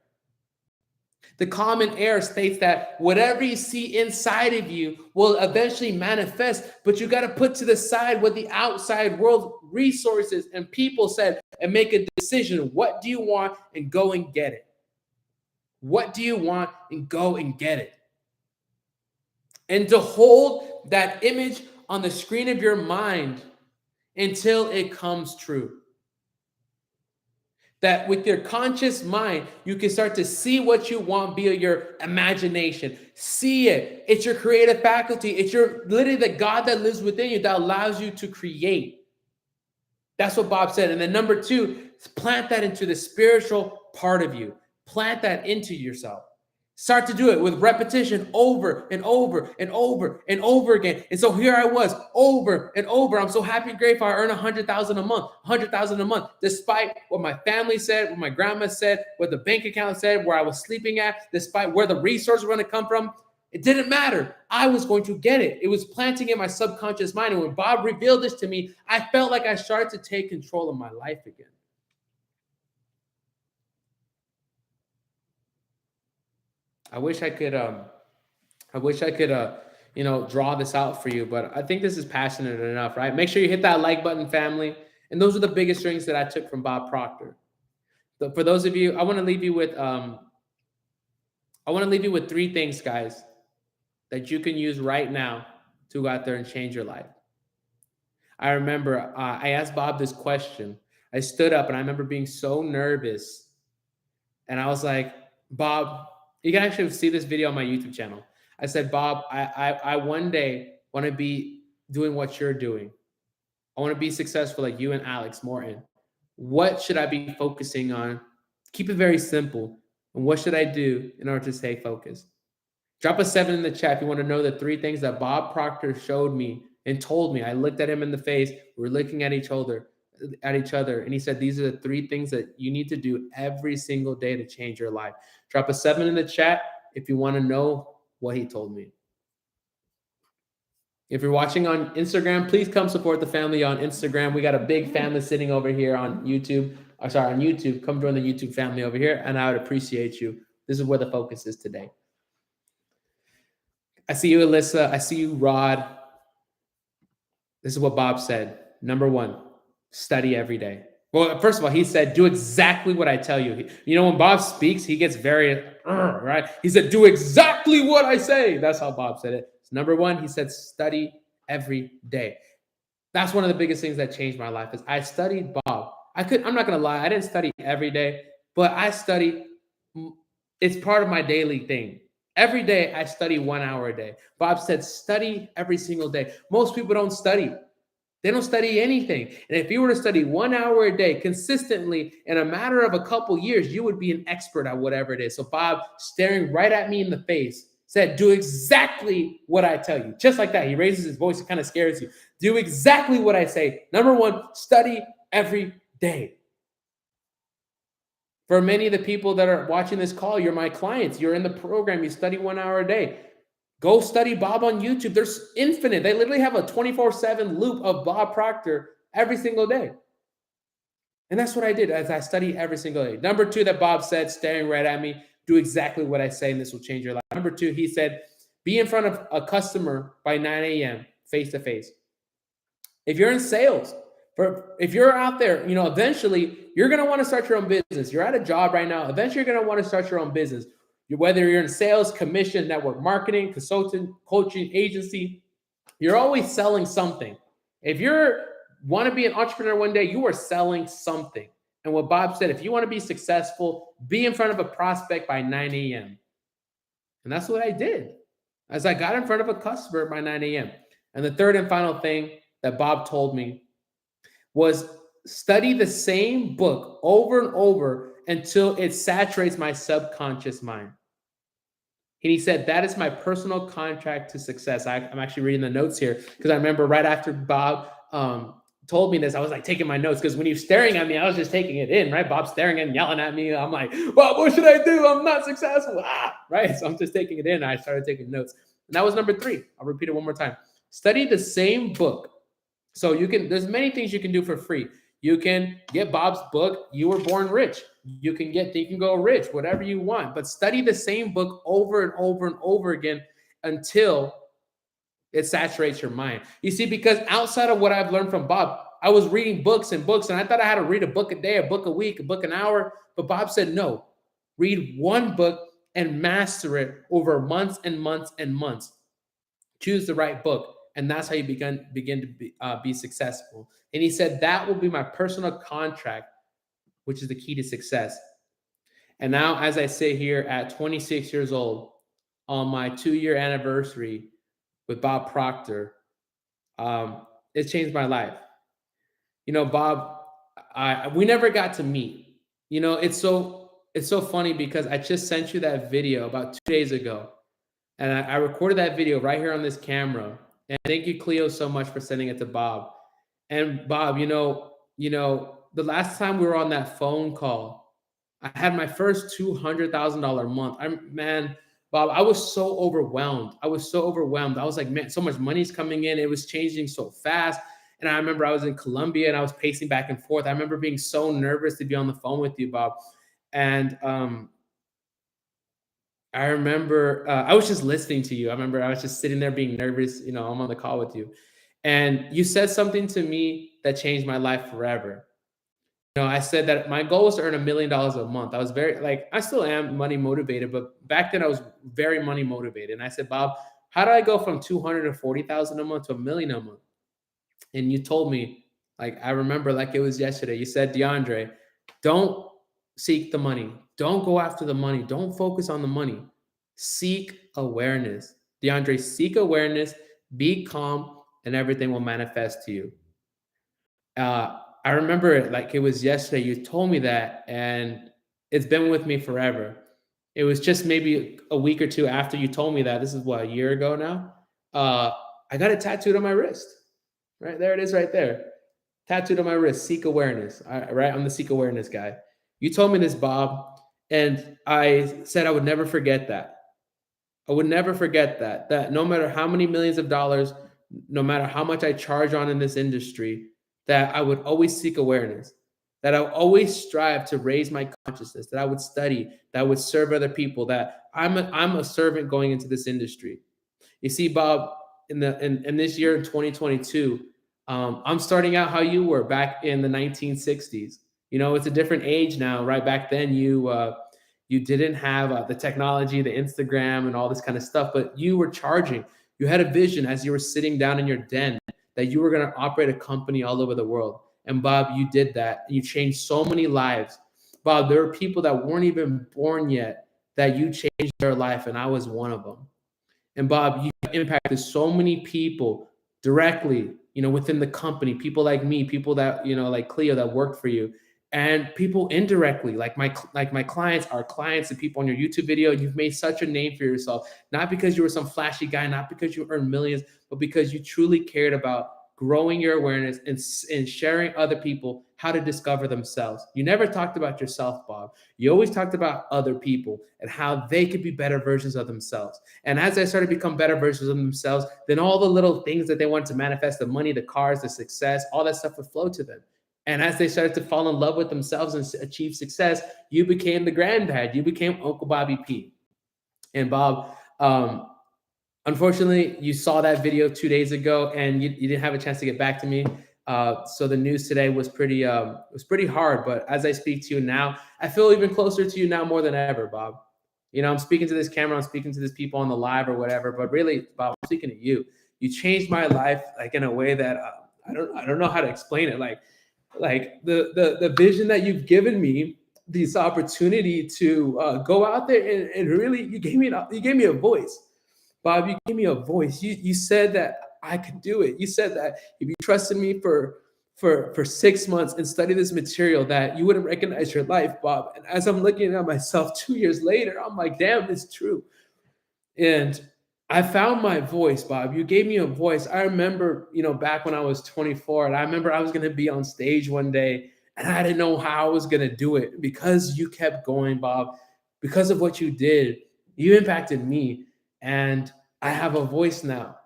The common error states that whatever you see inside of you will eventually manifest, but you got to put to the side what the outside world resources and people said and make a decision. What do you want and go and get it? What do you want and go and get it? And to hold that image on the screen of your mind until it comes true. That with your conscious mind, you can start to see what you want via your imagination. See it. It's your creative faculty. It's literally the God that lives within you that allows you to create. That's what Bob said. And then number 2, plant that into the spiritual part of you. Plant that into yourself. Start to do it with repetition over and over and over and over again. And so here I was over and over. I'm so happy and grateful. I earn $100,000 a month, $100,000 a month, despite what my family said, what my grandma said, what the bank account said, where I was sleeping at, despite where the resources were going to come from. It didn't matter. I was going to get it. It was planting in my subconscious mind. And when Bob revealed this to me, I felt like I started to take control of my life again. I wish I could draw this out for you, but I think this is passionate enough, right? Make sure you hit that like button, family. And those are the biggest things that I took from Bob Proctor. For those of you, I want to leave you with three things, guys, that you can use right now to go out there and change your life. I remember I asked Bob this question. I stood up and I remember being so nervous. And I was like, Bob, you can actually see this video on my YouTube channel. I said, Bob, I one day want to be doing what you're doing. I want to be successful like you and Alex Morton. What should I be focusing on? Keep it very simple. And what should I do in order to stay focused? Drop a 7 in the chat if you want to know the three things that Bob Proctor showed me and told me. I looked at him in the face. We were looking at each other, and he said, these are the three things that you need to do every single day to change your life. Drop a 7 in the chat if you want to know what he told me. If you're watching on Instagram, please come support the family on Instagram. We got a big family sitting over here on YouTube. On YouTube. Come join the YouTube family over here, and I would appreciate you. This is where the focus is today. I see you, Alyssa. I see you, Rod. This is what Bob said. Number one, study every day. Well, first of all, he said, do exactly what I tell you. When Bob speaks, he gets very, right? He said, do exactly what I say. That's how Bob said it. So number one, he said, study every day. That's one of the biggest things that changed my life is I studied Bob. I'm not going to lie. I didn't study every day, but I study. It's part of my daily thing. Every day I study 1 hour a day. Bob said, study every single day. Most people don't study. They don't study anything. And if you were to study 1 hour a day consistently in a matter of a couple years, you would be an expert at whatever it is. So Bob, staring right at me in the face, said, do exactly what I tell you. Just like that. He raises his voice. It kind of scares you. Do exactly what I say. Number one, study every day. For many of the people that are watching this call, you're my clients. You're in the program. You study 1 hour a day. Go study Bob on YouTube. There's infinite. They literally have a 24/7 loop of Bob Proctor every single day. And that's what I did as I study every single day. Number two that Bob said, staring right at me, do exactly what I say and this will change your life. Number two, he said, be in front of a customer by 9 a.m. face to face. If you're in sales, if you're out there, eventually you're going to want to start your own business. You're at a job right now. Eventually you're going to want to start your own business. Whether you're in sales, commission, network marketing, consultant, coaching, agency, you're always selling something. If you want to be an entrepreneur one day, you are selling something. And what Bob said, if you want to be successful, be in front of a prospect by 9 a.m. And that's what I did as I got in front of a customer by 9 a.m. And the third and final thing that Bob told me was study the same book over and over until it saturates my subconscious mind. And he said, that is my personal contract to success. I'm actually reading the notes here because I remember right after Bob told me this, I was like taking my notes because when he was staring at me, I was just taking it in, right? Bob's staring and yelling at me. I'm like, Bob, what should I do? I'm not successful. Right? So I'm just taking it in. And I started taking notes. And that was number three. I'll repeat it one more time. Study the same book. So there's many things you can do for free. You can get Bob's book, You Were Born Rich. You can go rich, whatever you want, but study the same book over and over and over again until it saturates your mind. You see, because outside of what I've learned from Bob, I was reading books and books, and I thought I had to read a book a day, a book a week, a book an hour. But Bob said, no, read one book and master it over months and months and months. Choose the right book. And that's how you begin to be successful. And he said, that will be my personal contract, which is the key to success. And now, as I sit here at 26 years old on my 2-year anniversary with Bob Proctor, it changed my life. Bob, we never got to meet. It's so funny because I just sent you that video about 2 days ago. And I recorded that video right here on this camera. And thank you, Cleo, so much for sending it to Bob. And Bob, the last time we were on that phone call, I had my first $200,000 month. Bob, I was so overwhelmed. I was like, man, so much money's coming in. It was changing so fast. And I remember I was in Colombia and I was pacing back and forth. I remember being so nervous to be on the phone with you, Bob. And I remember I was just listening to you. I remember I was just sitting there being nervous. I'm on the call with you, and you said something to me that changed my life forever. I said that my goal was to earn $1 million a month. I was very like I still am money motivated, but back then I was very money motivated. And I said, Bob, how do I go from 240,000 a month to 1 million a month? And you told me, like I remember like it was yesterday. You said, DeAndre, don't seek the money. Don't go after the money. Don't focus on the money. Seek awareness. DeAndre, seek awareness, be calm, and everything will manifest to you. I remember it like it was yesterday. You told me that, and it's been with me forever. It was just maybe a week or two after you told me that. This is what, a year ago now. Uh, I got it tattooed on my wrist. Right there, it is, right there, tattooed on my wrist. Seek awareness. Right, I'm the seek awareness guy. You told me this, Bob, and I said I would never forget that. I would never forget that. That no matter how many millions of dollars, no matter how much I charge on in this industry, that I would always seek awareness. That I would always strive to raise my consciousness. That I would study. That I would serve other people. That I'm a servant going into this industry. You see, Bob, in this year in 2022, I'm starting out how you were back in the 1960s. It's a different age now. Right back then, you didn't have the technology, the Instagram, and all this kind of stuff, but you were charging. You had a vision as you were sitting down in your den that you were going to operate a company all over the world. And Bob, you did that. You changed so many lives. Bob, there were people that weren't even born yet that you changed their life, and I was one of them. And Bob, you have impacted so many people directly, within the company, people like me, people that, like Cleo that worked for you, and people indirectly, like my clients, our clients, the people on your YouTube video. You've made such a name for yourself, not because you were some flashy guy, not because you earned millions, but because you truly cared about growing your awareness and sharing other people how to discover themselves. You never talked about yourself, Bob. You always talked about other people and how they could be better versions of themselves. And as they started to become better versions of themselves, then all the little things that they wanted to manifest, the money, the cars, the success, all that stuff would flow to them. And as they started to fall in love with themselves and achieve success, you became the granddad. You became Uncle Bobby P. And Bob, unfortunately, you saw that video 2 days ago, and you didn't have a chance to get back to me. So the news today was pretty hard. But as I speak to you now, I feel even closer to you now more than ever, Bob. I'm speaking to this camera, I'm speaking to these people on the live or whatever. But really, Bob, I'm speaking to you. You changed my life like in a way that I don't know how to explain it. Like the vision that you've given me, this opportunity to go out there and really you gave me a voice. Bob, you gave me a voice. You said that I could do it. You said that if you trusted me for 6 months and study this material, that you wouldn't recognize your life, Bob. And as I'm looking at myself 2 years later, I'm like, damn, it's true. And I found my voice, Bob. You gave me a voice. I remember, back when I was 24, and I remember I was going to be on stage one day, and I didn't know how I was going to do it because you kept going, Bob. Because of what you did, you impacted me, and I have a voice now.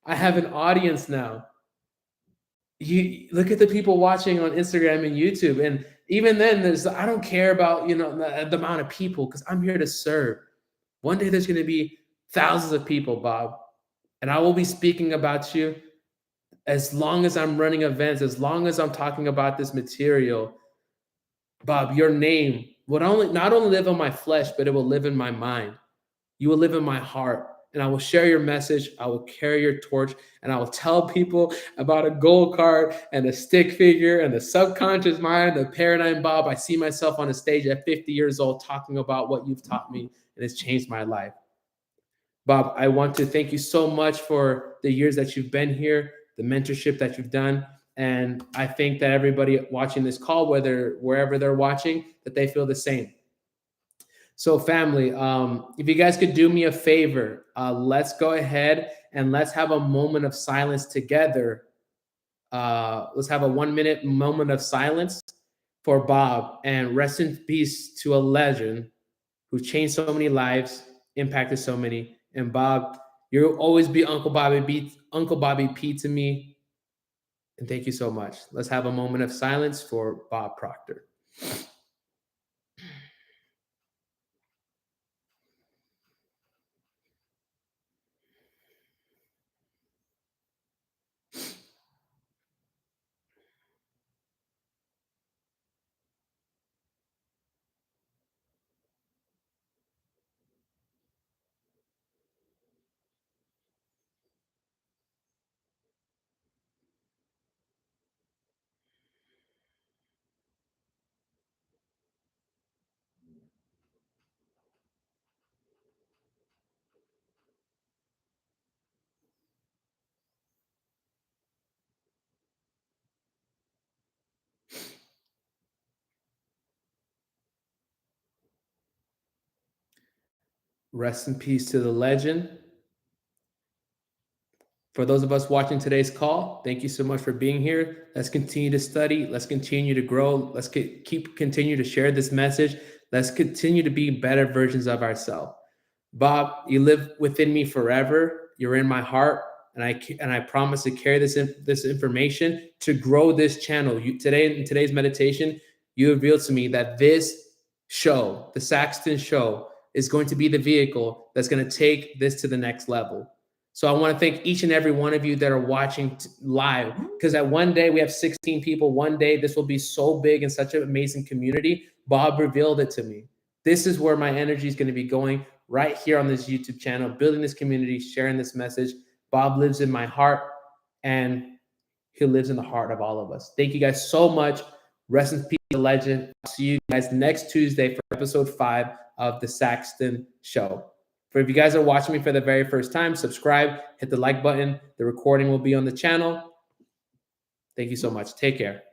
I have an audience now. You look at the people watching on Instagram and YouTube, and even then, I don't care about the amount of people because I'm here to serve. One day there's going to be thousands of people, Bob, and I will be speaking about you as long as I'm running events, as long as I'm talking about this material. Bob, your name would not only live on my flesh, but it will live in my mind. You will live in my heart, and I will share your message. I will carry your torch, and I will tell people about a gold card and a stick figure and the subconscious mind, the paradigm, Bob. I see myself on a stage at 50 years old talking about what you've taught me, and it's changed my life. Bob, I want to thank you so much for the years that you've been here, the mentorship that you've done. And I think that everybody watching this call, wherever they're watching, that they feel the same. So, family, if you guys could do me a favor, let's go ahead and let's have a moment of silence together. Let's have a 1 minute moment of silence for Bob, and rest in peace to a legend who changed so many lives, impacted so many. And Bob, you'll always be Uncle Bobby P to me. And thank you so much. Let's have a moment of silence for Bob Proctor. Rest in peace to the legend. For those of us watching today's call, thank you so much for being here. Let's continue to study. Let's continue to grow. Let's continue to share this message. Let's continue to be better versions of ourselves. Bob, you live within me forever. You're in my heart, and I promise to carry this information to grow this channel. In today's meditation, you revealed to me that this show, the Saxton Show, is going to be the vehicle that's going to take this to the next level. So I want to thank each and every one of you that are watching live, because at one day we have 16 people. One day this will be so big and such an amazing community. Bob revealed it to me. This is where my energy is going to be going, right here on this YouTube channel, building this community, sharing this message. Bob lives in my heart, and he lives in the heart of all of us. Thank you guys so much. Rest in peace, the legend. I'll see you guys next Tuesday for episode 5 of the Saxton Show. If you guys are watching me for the very first time, subscribe, hit the like button. The recording will be on the channel. Thank you so much. Take care.